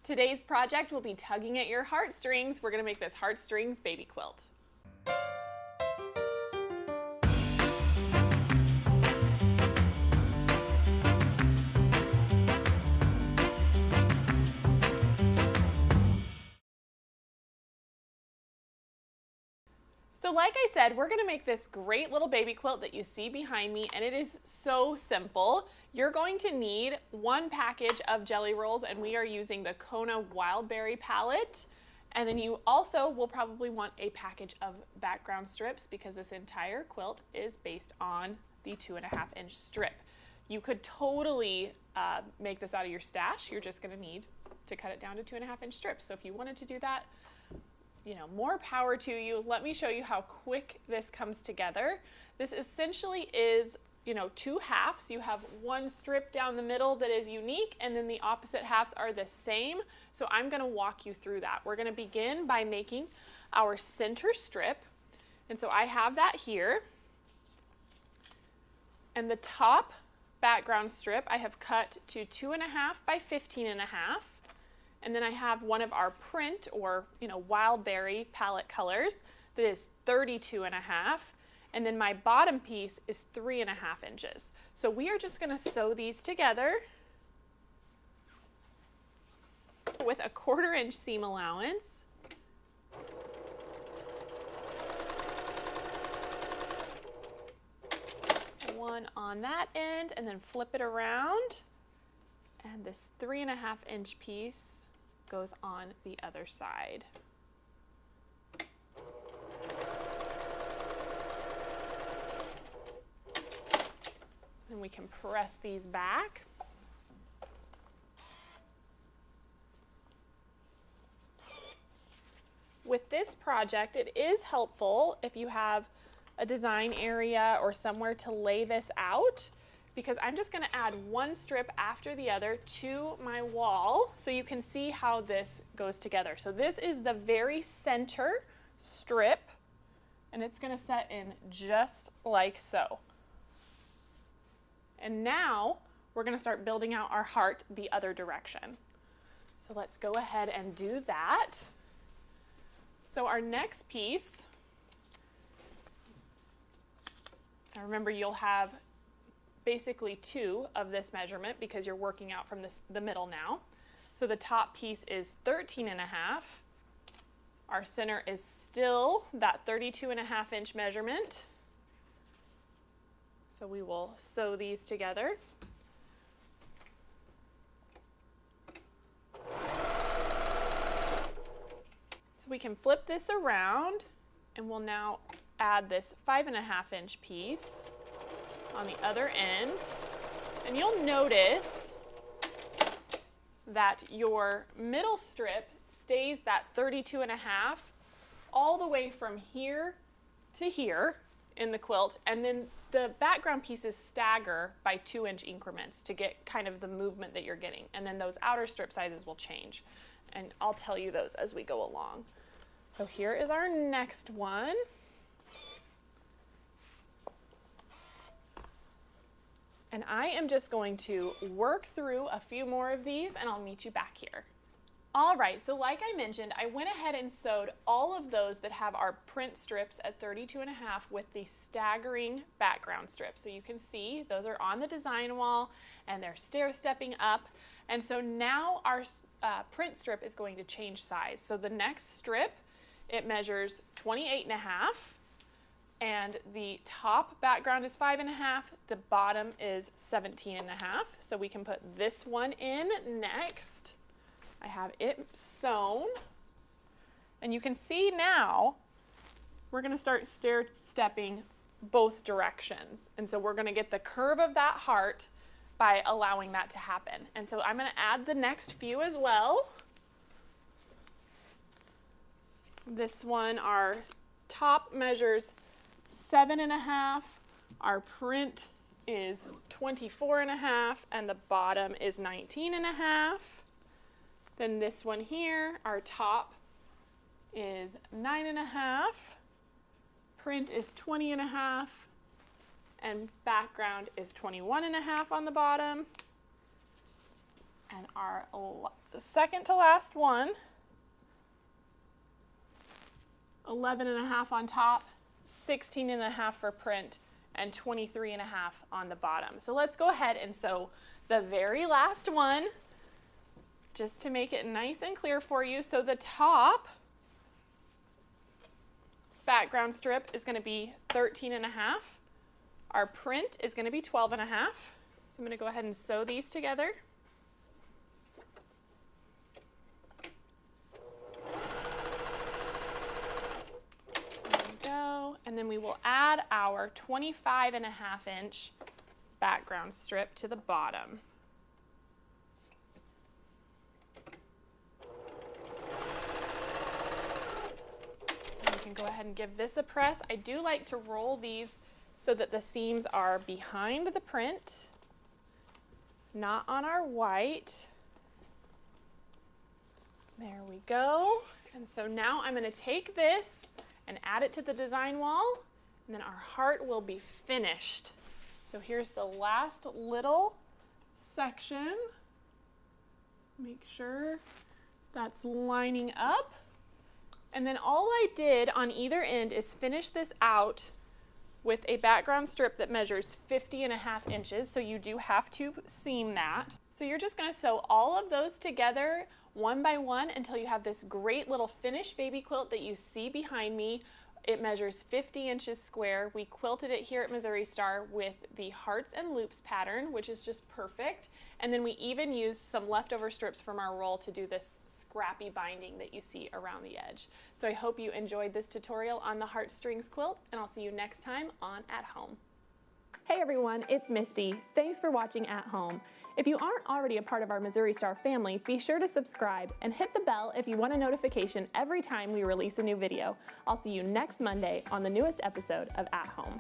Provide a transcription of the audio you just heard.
Today's project will be tugging at your heartstrings. We're going to make this heartstrings baby quilt. So like I said, we're going to make this great little baby quilt that you see behind me, and it is so simple. You're going to need one package of jelly rolls, and we are using the Kona Wildberry palette. And then you also will probably want a package of background strips because this entire quilt is based on the 2.5-inch strip. You could totally make this out of your stash. You're just going to need to cut it down to 2.5-inch strips. So if you wanted to do that, you know, more power to you. Let me show you how quick this comes together. This essentially is, you know, two halves. You have one strip down the middle that is unique, and then the opposite halves are the same. So I'm going to walk you through that. We're going to begin by making our center strip. And so I have that here. And the top background strip I have cut to 2.5 by 15.5. And then I have one of our print or, you know, Wildberry palette colors that is 32.5. And then my bottom piece is 3.5 inches. So we are just going to sew these together with a 1/4 inch seam allowance. One on that end, and then flip it around. And this 3.5 inch piece goes on the other side. And we can press these back. With this project, it is helpful if you have a design area or somewhere to lay this out, because I'm just going to add one strip after the other to my wall so you can see how this goes together. So this is the very center strip, and it's going to set in just like so. And now we're going to start building out our heart the other direction. So let's go ahead and do that. So our next piece, now remember, you'll have basically 2 of this measurement because you're working out from the middle now. So the top piece is 13.5. Our center is still that 32.5 inch measurement. So we will sew these together. So we can flip this around, and we'll now add this 5.5 inch piece on the other end. And you'll notice that your middle strip stays that 32.5 all the way from here to here in the quilt, and then the background pieces stagger by 2-inch increments to get kind of the movement that you're getting, and then those outer strip sizes will change, and I'll tell you those as we go along. So here is our next one. And I am just going to work through a few more of these, and I'll meet you back here. All right, so like I mentioned, I went ahead and sewed all of those that have our print strips at 32.5 with the staggering background strips. So you can see those are on the design wall, and they're stair-stepping up. And so now our print strip is going to change size. So the next strip, it measures 28.5. And the top background is 5.5, the bottom is 17.5. So we can put this one in next. I have it sewn. And you can see now we're going to start stair-stepping both directions. And so we're going to get the curve of that heart by allowing that to happen. And so I'm going to add the next few as well. This one, our top measures 7.5, our print is 24.5, and the bottom is 19.5. Then this one here, our top is 9.5, print is 20.5, and background is 21.5 on the bottom. And our second to last one, 11.5 on top, 16.5 for print, and 23.5 on the bottom. So let's go ahead and sew the very last one, just to make it nice and clear for you. So the top background strip is going to be 13.5. Our print is going to be 12.5. So I'm going to go ahead and sew these together. There we go. And then we will add our 25.5-inch background strip to the bottom. And you can go ahead and give this a press. I do like to roll these so that the seams are behind the print, not on our white. There we go. And so now I'm going to take this and add it to the design wall, and then our heart will be finished. So here's the last little section. Make sure that's lining up. And then all I did on either end is finish this out with a background strip that measures 50.5 inches, so you do have to seam that. So you're just going to sew all of those together one by one until you have this great little finished baby quilt that you see behind me. It measures 50 inches square. We quilted it here at Missouri Star with the hearts and loops pattern, which is just perfect. And then we even used some leftover strips from our roll to do this scrappy binding that you see around the edge. So I hope you enjoyed this tutorial on the heartstrings quilt, and I'll see you next time on At Home. Hey everyone, it's Misty. Thanks for watching At Home. If you aren't already a part of our Missouri Star family, be sure to subscribe and hit the bell if you want a notification every time we release a new video. I'll see you next Monday on the newest episode of At Home.